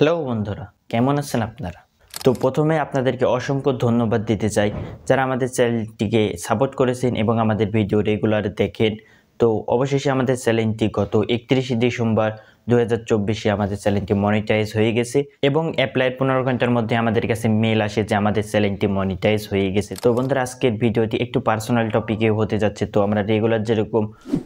Hello বন্ধুরা, কেমন আছেন আপনারা? তো প্রথমে আপনাদেরকে অসংখ্য ধন্যবাদ দিতে চাই যারা আমাদের চ্যানেলটিকে সাপোর্ট করেছেন এবং আমাদের ভিডিও রেগুলার দেখেন। তো অবশেষে আমাদের চ্যানেলটি গত 31শে ডিসেম্বর 2024-এ আমাদের চ্যানেলটি মনিটাইজ হয়ে গেছে এবং অ্যাপ্লাইয়ের 15 ঘন্টার মধ্যে আমাদের কাছে মেল আসে যে আমাদের চ্যানেলটি মনিটাইজ হয়ে গেছে। তো বন্ধুরা, আজকের ভিডিওটি একটু পার্সোনাল টপিকে হতে যাচ্ছে। তো আমরা রেগুলার যেরকম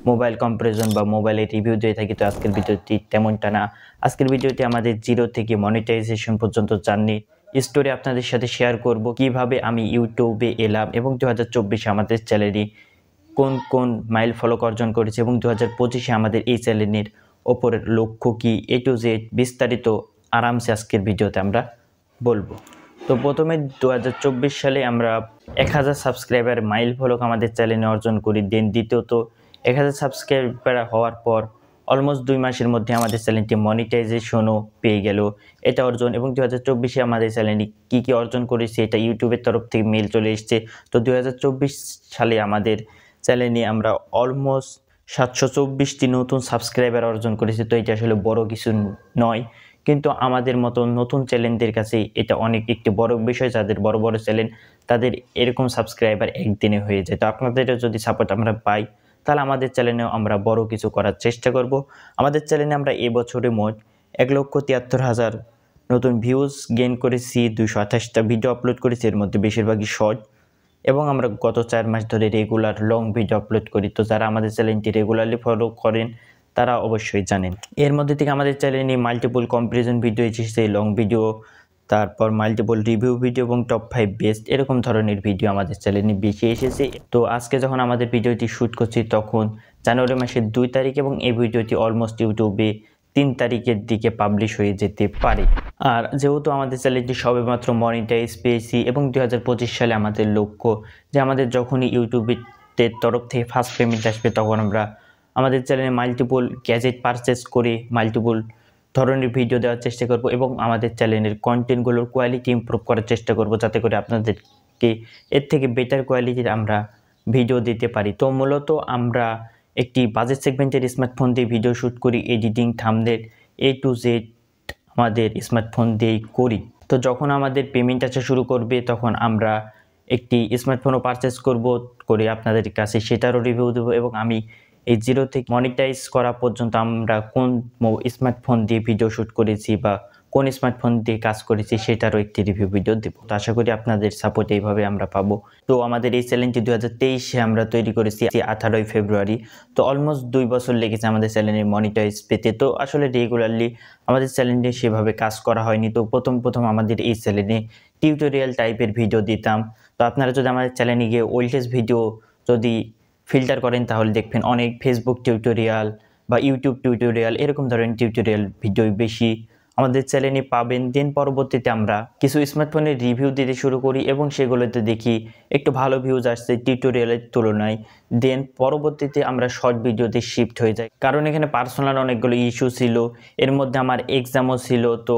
মোবাইল কম্পারিজন বা মোবাইলের রিভিউ দিয়ে থাকি, তো আজকের ভিডিওটি তেমনটা না। আজকের ভিডিওটি আমাদের জিরো থেকে মনিটাইজেশন পর্যন্ত জার্নি স্টোরি আপনাদের সাথে শেয়ার করব, কিভাবে আমি ইউটিউবে এলাম এবং 2024-এ আমাদের চ্যানেলে কোন কোন মাইল ফলক অর্জন করেছে এবং 2025-এ আমাদের এই চ্যানেলের ওপরের লক্ষ্য কি, A to Z বিস্তারিত আরামসে আজকের ভিডিওতে আমরা বলবো। তো প্রথমে 2024 সালে আমরা 1000 সাবস্ক্রাইবার মাইল ফলক আমাদের চ্যানেলে অর্জন করি। দেন দ্বিতীয়ত 1000 সাবস্ক্রাইবার হওয়ার পর অলমোস্ট 2 মাসের মধ্যে আমাদের চ্যানেলটি মনিটাইজেশনও পেয়ে গেল। এটা অর্জন এবং 2024-এ আমাদের চ্যানেলে কী অর্জন করেছি এটা ইউটিউবের তরফ থেকে মেল চলে এসছে। তো 2024 সালে আমাদের চ্যানেলে আমরা অলমোস্ট 724টি নতুন সাবস্ক্রাইবার অর্জন করেছি। তো এটা আসলে বড় কিছু নয়, কিন্তু আমাদের মতো নতুন চ্যানেলদের কাছে এটা অনেক একটি বড় বিষয়। যাদের বড় বড় চ্যানেল তাদের এরকম সাবস্ক্রাইবার একদিনে হয়ে যায়। তো আপনাদেরও যদি সাপোর্ট আমরা পাই তাহলে আমাদের চ্যানেলেও আমরা বড় কিছু করার চেষ্টা করব। আমাদের চ্যানেলে আমরা এবছরে মোট 1,73,000 নতুন ভিউজ গেইন করেছি। 228টা ভিডিও আপলোড করেছি, এর মধ্যে বেশিরভাগই শর্ট, এবং আমরা গত 4 মাস ধরে রেগুলার লং ভিডিও আপলোড করি। তো যারা আমাদের চ্যানেলটি রেগুলারলি ফলো করেন তারা অবশ্যই জানেন। এর মধ্যে থেকে আমাদের চ্যানেলে মাল্টিপল কম্পারিজন ভিডিও এসেছে, লং ভিডিও, তারপর মাল্টিপল রিভিউ ভিডিও এবং টপ 5 বেস্ট এরকম ধরনের ভিডিও আমাদের চ্যানেলে বেশি এসেছে। তো আজকে যখন আমাদের ভিডিওটি শ্যুট করছি তখন জানুয়ারি মাসের 2 তারিখ এবং এই ভিডিওটি অলমোস্ট ইউটিউবে 3 তারিখের দিকে পাবলিশ হয়ে যেতে পারে। আর যেহেতু আমাদের চ্যানেলটি সবেমাত্র মনিটাইজ পেয়েছি এবং 2025 সালে আমাদের লক্ষ্য যে আমাদের যখনই ইউটিউবের তরফ থেকে ফার্স্ট পেমেন্ট আসবে তখন আমরা আমাদের চ্যানেলে মাল্টিপল গ্যাজেট পারচেস করে মাল্টিপল ধরনের ভিডিও দেওয়ার চেষ্টা করব এবং আমাদের চ্যানেলের কন্টেন্টগুলোর কোয়ালিটি ইমপ্রুভ করার চেষ্টা করব, যাতে করে আপনাদেরকে এর থেকে বেটার কোয়ালিটির আমরা ভিডিও দিতে পারি। তো মূলত আমরা একটি বাজেট সেগমেন্টের স্মার্টফোন দিয়ে ভিডিও শ্যুট করি, editing, thumbnail A to Z আমাদের স্মার্টফোন দিয়েই করি। তো যখন আমাদের পেমেন্ট আসা শুরু করবে তখন আমরা একটি স্মার্টফোনও পারচেস করে আপনাদের কাছে সেটারও রিভিউ দেবো এবং আমি এই জিরো থেকে মনিটাইজ করা পর্যন্ত আমরা কোন স্মার্টফোন দিয়ে ভিডিও শ্যুট করেছি বা কোন স্মার্টফোন দিয়ে কাজ করেছি সেটারও একটি রিভিউ ভিডিও দেবো। তো আশা করি আপনাদের সাপোর্ট এইভাবে আমরা পাবো। তো আমাদের এই চ্যানেলটি 2023-এ আমরা তৈরি করেছি 18ই ফেব্রুয়ারি। তো অলমোস্ট 2 বছর লেগেছে আমাদের চ্যানেলে মনিটাইজ পেতে। তো আসলে রেগুলারলি আমাদের চ্যানেলে সেভাবে কাজ করা হয়নি। তো প্রথম আমাদের এই চ্যানেলে টিউটোরিয়াল টাইপের ভিডিও দিতাম। তো আপনারা যদি আমাদের চ্যানেলে গিয়ে ওল্ডেস্ট ভিডিও যদি ফিল্টার করেন তাহলে দেখবেন অনেক ফেসবুক টিউটোরিয়াল বা ইউটিউব টিউটোরিয়াল এরকম ধরনের টিউটোরিয়াল ভিডিও বেশি আমাদের চ্যানেলে পাবেন। দেন পরবর্তীতে আমরা কিছু স্মার্টফোনের রিভিউ দিতে শুরু করি এবং সেগুলোতে দেখি একটু ভালো ভিউজ আসছে টিউটোরিয়ালের তুলনায়। দেন পরবর্তীতে আমরা শর্ট ভিডিওতে শিফট হয়ে যাই, কারণ এখানে পার্সোনাল অনেকগুলো ইস্যু ছিল। এর মধ্যে আমার এক্সামও ছিল। তো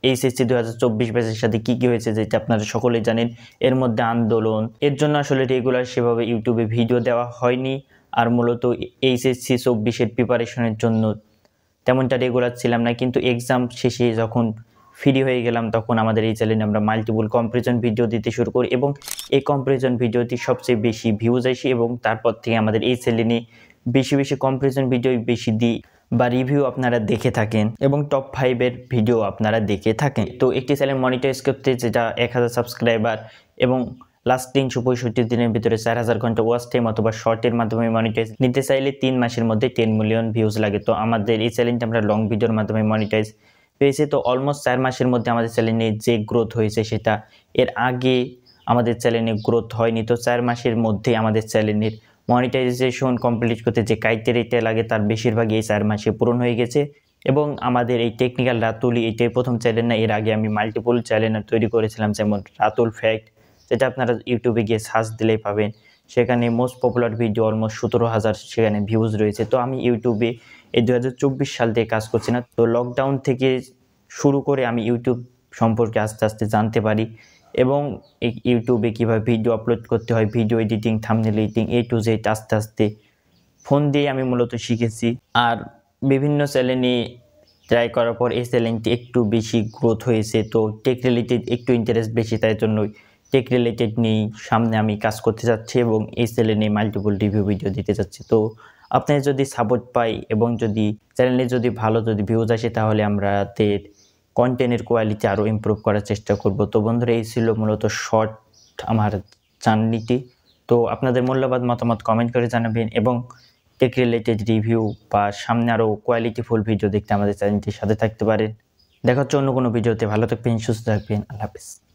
এইচএসসি 2024 ব্যাচের সাথে কী হয়েছে যেটা আপনারা সকলেই জানেন। এর মধ্যে আন্দোলন, এর জন্য আসলে রেগুলার সেভাবে ইউটিউবে ভিডিও দেওয়া হয়নি। আর মূলত এইচএসসি 24-এর প্রিপারেশনের জন্য তেমনটা রেগুলার ছিলাম না। কিন্তু এক্সাম শেষে যখন ফ্রি হয়ে গেলাম তখন আমাদের এই চ্যানেলে আমরা মাল্টিপল কম্পারিজন ভিডিও দিতে শুরু করি এবং এই কম্পারিজন ভিডিওটি সবচেয়ে বেশি ভিউজ আসে এবং তারপর থেকে আমাদের এই চ্যানেলে বেশি কম্পারিজন ভিডিও বেশি দিই বা রিভিউ আপনারা দেখে থাকেন এবং টপ 5-এর ভিডিও আপনারা দেখে থাকেন। তো একটি চ্যানেল মনিটাইজ করতে যেটা 1000 সাবস্ক্রাইবার এবং লাস্ট 365 দিনের ভিতরে 4000 ঘন্টা ওয়াচ টাইম অথবা শর্টের মাধ্যমে মনিটাইজ নিতে চাইলে 3 মাসের মধ্যে 10 মিলিয়ন ভিউজ লাগে। তো আমাদের এই চ্যানেলটা আমরা লং ভিডিওর মাধ্যমে মনিটাইজ পেয়েছি। তো অলমোস্ট 4 মাসের মধ্যে আমাদের চ্যানেলে যে গ্রোথ হয়েছে সেটা এর আগে আমাদের চ্যানেলে গ্রোথ হয়নি। তো 4 মাসের মধ্যে আমাদের চ্যানেলের মনিটাইজেশন কমপ্লিট করতে যে ক্রাইটেরিয়াটা লাগে তার বেশিরভাগই এই 4 মাসে পূরণ হয়ে গেছে। এবং আমাদের এই টেকনিক্যাল রাতুলি এটাই প্রথম চ্যানেল না, এর আগে আমি মাল্টিপল চ্যানেল তৈরি করেছিলাম, যেমন রাতুল ফ্যাক্ট, যেটা আপনারা ইউটিউবে গিয়ে সার্চ দিলেই পাবেন। সেখানে মোস্ট পপুলার ভিডিও অলমোস্ট 17,000 সেখানে ভিউজ রয়েছে। তো আমি ইউটিউবে এই 2024 সাল থেকে কাজ করছি না। তো লকডাউন থেকে শুরু করে আমি ইউটিউব সম্পর্কে আস্তে আস্তে জানতে পারি এবং এই ইউটিউবে কীভাবে ভিডিও আপলোড করতে হয়, video editing, thumbnail editing A to Z আস্তে ফোন দিয়ে আমি মূলত শিখেছি। আর বিভিন্ন চ্যানেলে ট্রাই করার পর এই চ্যানেলটি একটু বেশি গ্রোথ হয়েছে। তো টেক রিলেটেড একটু ইন্টারেস্ট বেশি, তাই জন্যই টেক রিলেটেড নিয়ে সামনে আমি কাজ করতে যাচ্ছি এবং এই চ্যানেলে মাল্টিপল রিভিউ ভিডিও দিতে যাচ্ছি। তো আপনার যদি সাপোর্ট পাই এবং যদি চ্যানেলে যদি ভালো ভিউজ আসে, তাহলে আমাদের কন্টেন্টের কোয়ালিটি আরও ইমপ্রুভ করার চেষ্টা করব। তো বন্ধুরা, এই ছিল মূলত শর্ট আমার জার্নিটি। তো আপনাদের মূল্যবান মতামত কমেন্ট করে জানাবেন এবং টেক রিলেটেড রিভিউ বা সামনে আরও কোয়ালিটিফুল ভিডিও দেখতে আমাদের চ্যানেলটির সাথে থাকতে পারেন। দেখা হচ্ছে অন্য কোনো ভিডিওতে। ভালো থাকবেন, সুস্থ থাকবেন। আল্লাহ হাফেজ।